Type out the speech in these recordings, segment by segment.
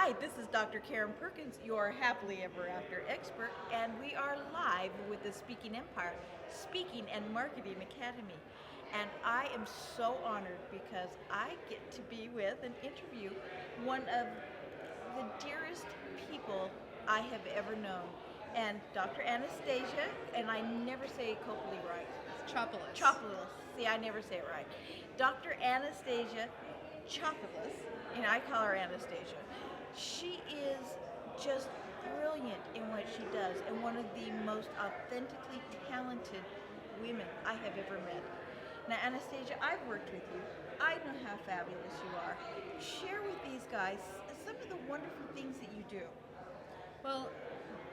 Hi, this is Dr. Karen Perkins, your happily ever after expert, and we are live with the Speaking Empire, Speaking and Marketing Academy. And I am so honored because I get to be with and interview one of the dearest people I have ever known. And Dr. Anastasia, and I never say Copley right. Chopelas. Chopelas. See, I never say it right. Dr. Anastasia Chopelas, and I call her Anastasia. She is just brilliant in what she does and one of the most authentically talented women I have ever met. Now, Anastasia, I've worked with you. I know how fabulous you are. Share with these guys some of the wonderful things that you do. Well,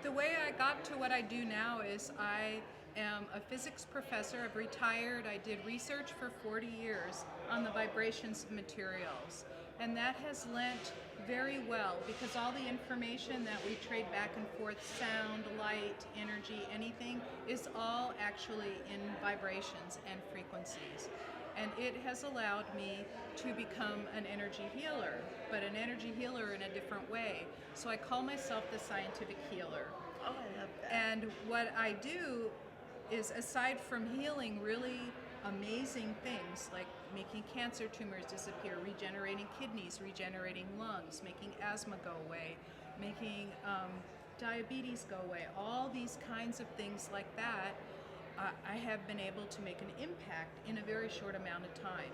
the way I got to what I do now is I am a physics professor. I've retired. I did research for 40 years on the vibrations of materials. And that has lent very well because all the information that we trade back and forth, sound, light, energy, anything, is all actually in vibrations and frequencies. And it has allowed me to become an energy healer, but an energy healer in a different way. So I call myself the scientific healer. Oh, I love that. And what I do is, aside from healing really amazing things like making cancer tumors disappear, regenerating kidneys, regenerating lungs, making asthma go away, making diabetes go away, all these kinds of things like that, I have been able to make an impact in a very short amount of time.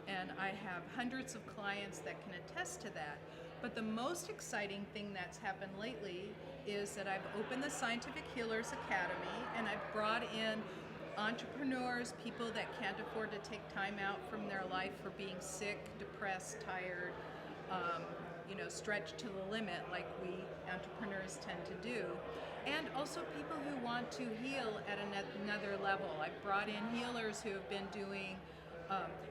And I have hundreds of clients that can attest to that. But the most exciting thing that's happened lately is that I've opened the Scientific Healers Academy, and I've brought in entrepreneurs, people that can't afford to take time out from their life for being sick, depressed, tired, stretched to the limit like we entrepreneurs tend to do. And also people who want to heal at another level. I've brought in healers who have been doing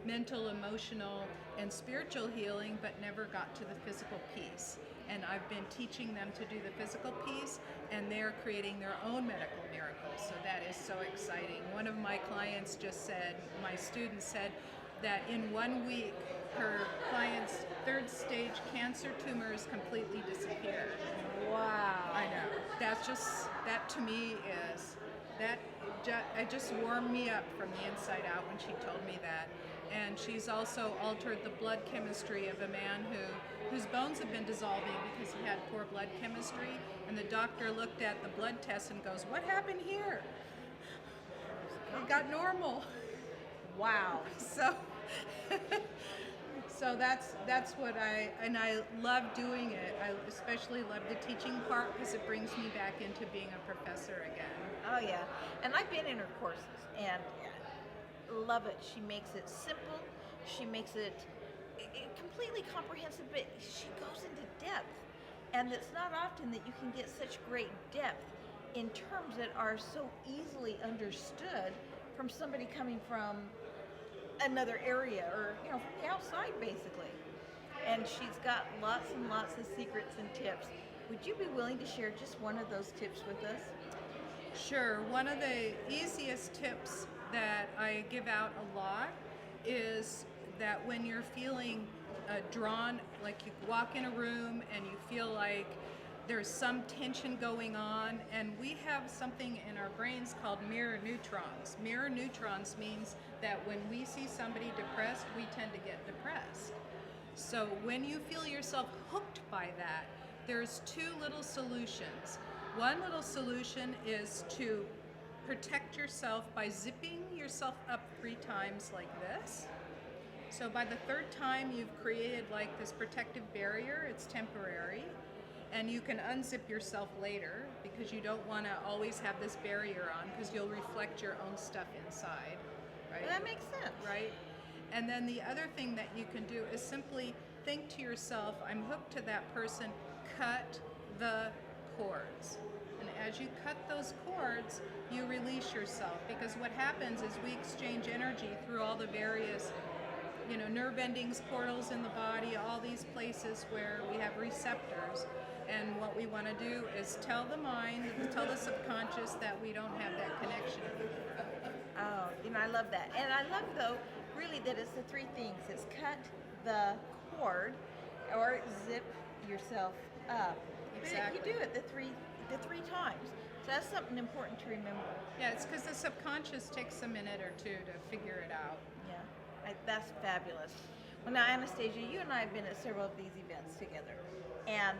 mental, emotional, and spiritual healing, but never got to the physical piece. And I've been teaching them to do the physical piece, and they're creating their own medical miracles. So that is so exciting. One of my clients just said, my student said, that in 1 week, her client's third stage cancer tumors completely disappeared. Wow. I know. That to me is, it just warmed me up from the inside out when she told me that. And she's also altered the blood chemistry of a man whose bones have been dissolving because he had poor blood chemistry. And the doctor looked at the blood test and goes, "What happened here?" It got normal. Wow. So that's what I love doing it. I especially love the teaching part because it brings me back into being a professor again. Oh yeah, and I've been in her courses and love it. She makes it simple. She makes it completely comprehensive, but she goes into depth. And it's not often that you can get such great depth in terms that are so easily understood from somebody coming from another area or from the outside basically. And she's got lots and lots of secrets and tips. Would you be willing to share just one of those tips with us? Sure. One of the easiest tips that I give out a lot is that when you're feeling drawn, like you walk in a room and you feel like there's some tension going on, and we have something in our brains called mirror neutrons. Mirror neutrons means that when we see somebody depressed, we tend to get depressed. So when you feel yourself hooked by that, there's two little solutions. One little solution is to protect yourself by zipping yourself up 3 times like this. So by the 3rd time, you've created like this protective barrier. It's temporary. And you can unzip yourself later because you don't want to always have this barrier on because you'll reflect your own stuff inside, right? That makes sense. Right? And then the other thing that you can do is simply think to yourself, I'm hooked to that person, cut the cords. And as you cut those cords, you release yourself because what happens is we exchange energy through all the various nerve endings, portals in the body, all these places where we have receptors. And what we want to do is tell the mind, tell the subconscious that we don't have that connection anymore. Oh, I love that. And I love, though, really that it's the 3 things. It's cut the cord or zip yourself yourself up. Exactly. But you do it the three times. So that's something important to remember. Yeah, it's because the subconscious takes a minute or two to figure it out. Yeah, that's fabulous. Well, now, Anastasia, you and I have been at several of these events together, and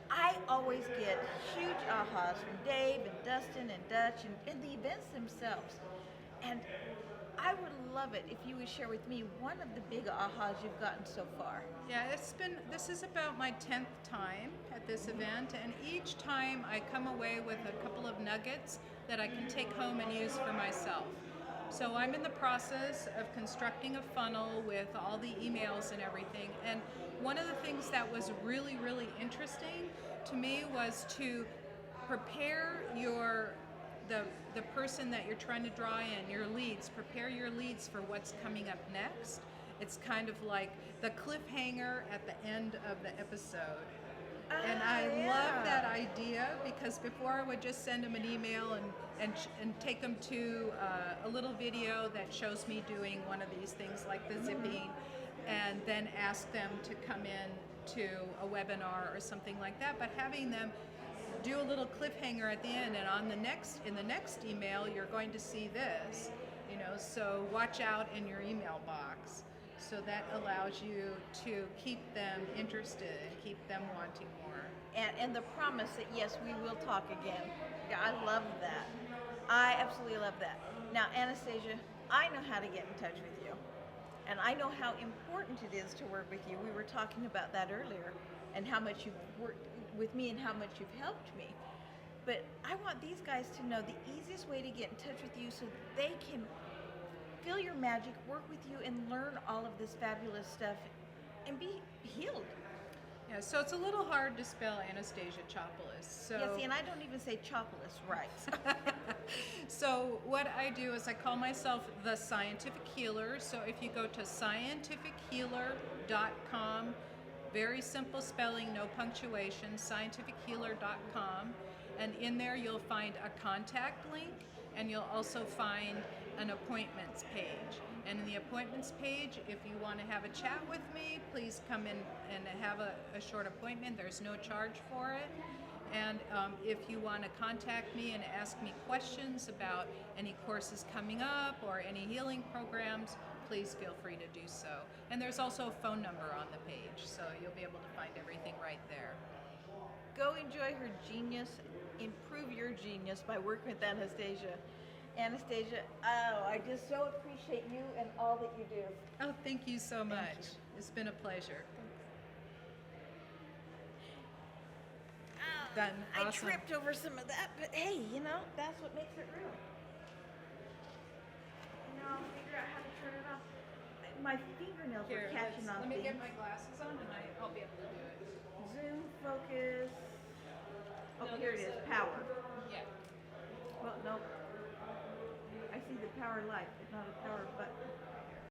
I always get huge ahas from Dave and Dustin and Dutch and the events themselves. And I would love it if you would share with me one of the big ahas you've gotten so far. Yeah, this is about my 10th time at this event, and each time I come away with a couple of nuggets that I can take home and use for myself. So I'm in the process of constructing a funnel with all the emails and everything, and one of the things that was really, really interesting to me was to prepare the person that you're trying to draw in, your leads, prepare your leads for what's coming up next. It's kind of like the cliffhanger at the end of the episode. And I love that idea because before I would just send them an email and take them to a little video that shows me doing one of these things like the zipping, and then ask them to come in to a webinar or something like that. But having them do a little cliffhanger at the end, and in the next email you're going to see this, so watch out in your email box. So that allows you to keep them interested and keep them wanting more. And the promise that yes, we will talk again. Yeah, I love that. I absolutely love that. Now, Anastasia, I know how to get in touch with you. And I know how important it is to work with you. We were talking about that earlier, and how much you've worked with me and how much you've helped me. But I want these guys to know the easiest way to get in touch with you so they can feel your magic, work with you, and learn all of this fabulous stuff and be healed. Yeah, so it's a little hard to spell Anastasia Chopelas. So Yeah, see, and I don't even say Chopelas right. So what I do is I call myself the Scientific Healer. So if you go to ScientificHealer.com, very simple spelling, no punctuation, ScientificHealer.com, and in there you'll find a contact link, and you'll also find an appointments page. And in the appointments page, if you want to have a chat with me, please come in and have a short appointment. There's no charge for it. And if you want to contact me and ask me questions about any courses coming up or any healing programs, please feel free to do so. And there's also a phone number on the page, so you'll be able to find everything right there. Go enjoy her genius, improve your genius by working with Anastasia. Anastasia, I just so appreciate you and all that you do. Oh, thank you so much. It's been a pleasure. Done. I Awesome. tripped over some of that, but hey, that's what makes it real. I'll figure out how to turn it off. My fingernails Here, are catching on let me things. get my glasses on and I'll be able to do it. Zoom, focus. Oh, No, here it there's is, a- power. Yeah. Well, no. I see the power light, but not a power button.